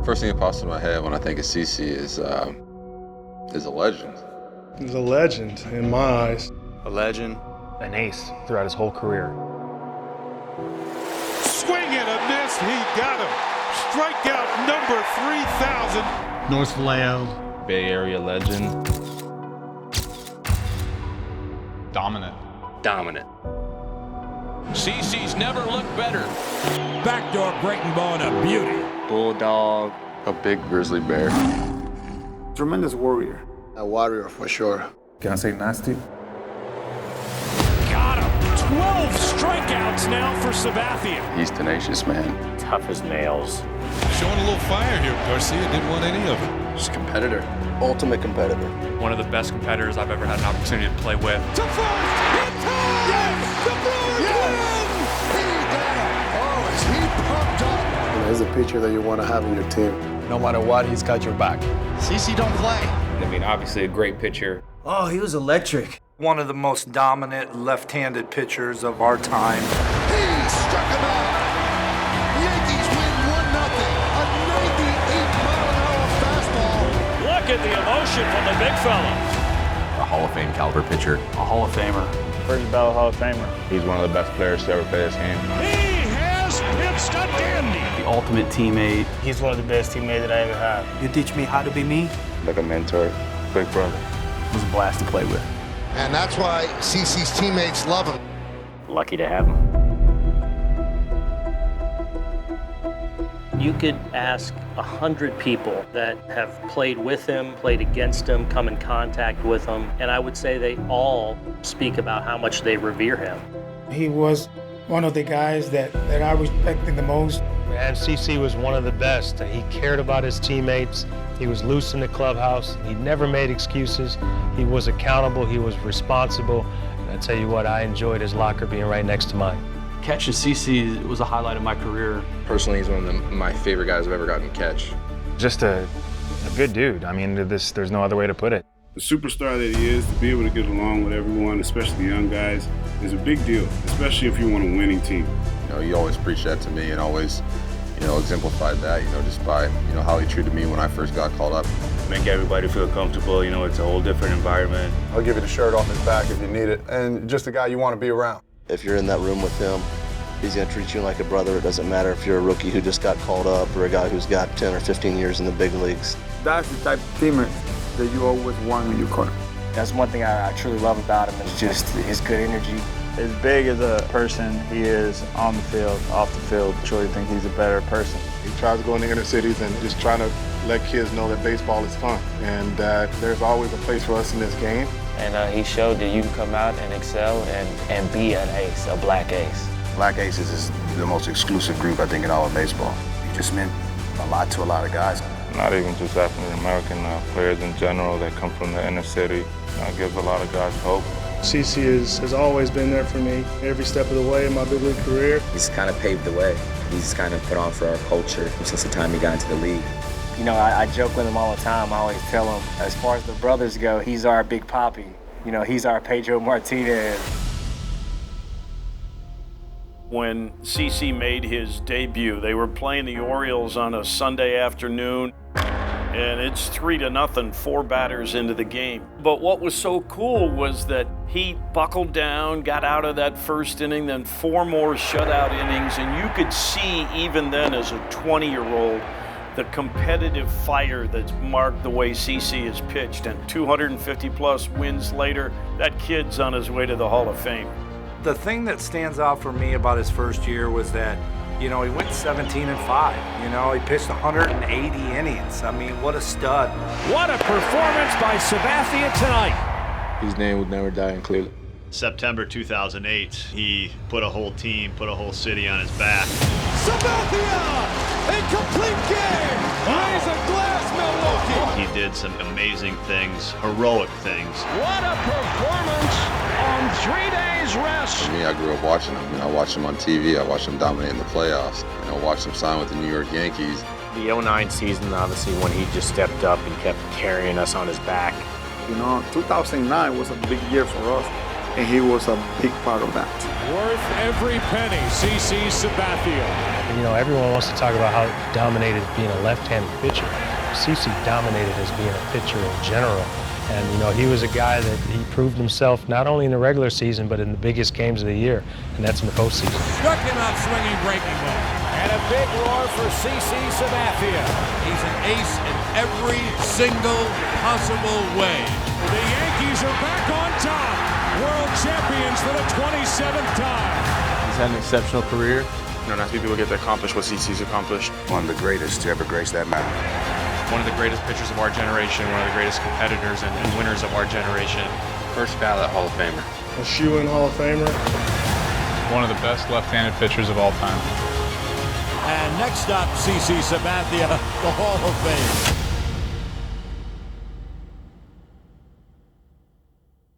First thing that pops in my head when I think of CC is a legend. He's a legend in my eyes. A legend. An ace throughout his whole career. Swing and a miss, he got him. Strikeout number 3,000. North Vallejo. Bay Area legend. Dominant. Dominant. CC's never looked better. Backdoor breaking ball and a beauty. Bulldog. A big grizzly bear. Tremendous warrior. A warrior for sure. Can I say nasty? Got him. 12 strikeouts now for Sabathia. He's tenacious, man. Tough as nails. Showing a little fire here. Garcia didn't want any of it. Just a competitor. Ultimate competitor. One of the best competitors I've ever had an opportunity to play with. To first, in time! Yes! The Brewers win! He got him! Oh, is he pumped up? He's a pitcher that you want to have in your team. No matter what, he's got your back. CC don't play. I mean, obviously a great pitcher. Oh, he was electric. One of the most dominant left-handed pitchers of our time. He struck him out! Yankees win 1-0. A 98-mile-an-hour fastball. Look at the emotion from the big fella. A Hall of Fame caliber pitcher. A Hall of Famer. First ballot Hall of Famer. He's one of the best players to ever play this game. He has pitched a dandy. The ultimate teammate. He's one of the best teammates that I ever had. You teach me how to be me? Like a mentor, big brother. It was a blast to play with. And that's why CC's teammates love him. Lucky to have him. You could ask 100 people that have played with him, played against him, come in contact with him, and I would say they all speak about how much they revere him. He was one of the guys that I respected the most. And CC was one of the best. He cared about his teammates. He was loose in the clubhouse. He never made excuses. He was accountable. He was responsible. And I tell you what, I enjoyed his locker being right next to mine. Catching CC was a highlight of my career. Personally, he's one of my favorite guys I've ever gotten to catch. Just a good dude. I mean, there's no other way to put it. The superstar that he is, to be able to get along with everyone, especially the young guys, is a big deal, especially if you want a winning team. You know, he always preached that to me and always, exemplified that, just by, how he treated me when I first got called up. Make everybody feel comfortable. It's a whole different environment. I'll give you the shirt off his back if you need it. And just a guy you want to be around. If you're in that room with him, he's going to treat you like a brother. It doesn't matter if you're a rookie who just got called up or a guy who's got 10 or 15 years in the big leagues. That's the type of teammate that you always want in your corner. That's one thing I truly love about him is just his good energy. As big as a person he is on the field, off the field, I truly think he's a better person. He tries to go in the inner cities and just trying to let kids know that baseball is fun and that there's always a place for us in this game. And he showed that you can come out and excel and be an ace, a black ace. Black Aces is the most exclusive group, I think, in all of baseball. He just meant a lot to a lot of guys. Not even just African American players in general that come from the inner city. Gives a lot of guys hope. CC has always been there for me every step of the way in my big league career. He's kind of paved the way. He's kind of put on for our culture since the time he got into the league. I joke with him all the time. I always tell him, as far as the brothers go, he's our Big Papi. He's our Pedro Martinez. When CC made his debut, they were playing the Orioles on a Sunday afternoon, and it's 3-0, 4 batters into the game. But what was so cool was that he buckled down, got out of that first inning, then 4 more shutout innings, and you could see even then as a 20-year-old the competitive fire that's marked the way CC has pitched. And 250-plus wins later, that kid's on his way to the Hall of Fame. The thing that stands out for me about his first year was that, he went 17-5. He pitched 180 innings. I mean, what a stud. What a performance by Sabathia tonight. His name would never die in Cleveland. September 2008, he put a whole team, put a whole city on his back. Sabathia! A complete game! Raise a glass, Milwaukee! He did some amazing things, heroic things. What a performance on 3 days rest. For me, I grew up watching him. I watched him on TV. I watched him dominate in the playoffs. I watched him sign with the New York Yankees. The 09 season, obviously, when he just stepped up and kept carrying us on his back. 2009 was a big year for us. and he was a big part of that. Worth every penny, CC Sabathia. You know, everyone wants to talk about how dominated being a left-handed pitcher. CC dominated as being a pitcher in general. And, you know, he was a guy that he proved himself not only in the regular season, but in the biggest games of the year, and that's in the postseason. Struck him out swinging, breaking ball. And a big roar for CC Sabathia. He's an ace in every single possible way. The Yankees are back on top. World champions for the 27th time. He's had an exceptional career. You know, not many people get to accomplish what CC's accomplished. One of the greatest to ever grace that mound. One of the greatest pitchers of our generation, one of the greatest competitors and winners of our generation. First ballot Hall of Famer. A shoe-in Hall of Famer. One of the best left-handed pitchers of all time. And next up, CC Sabathia, the Hall of Fame.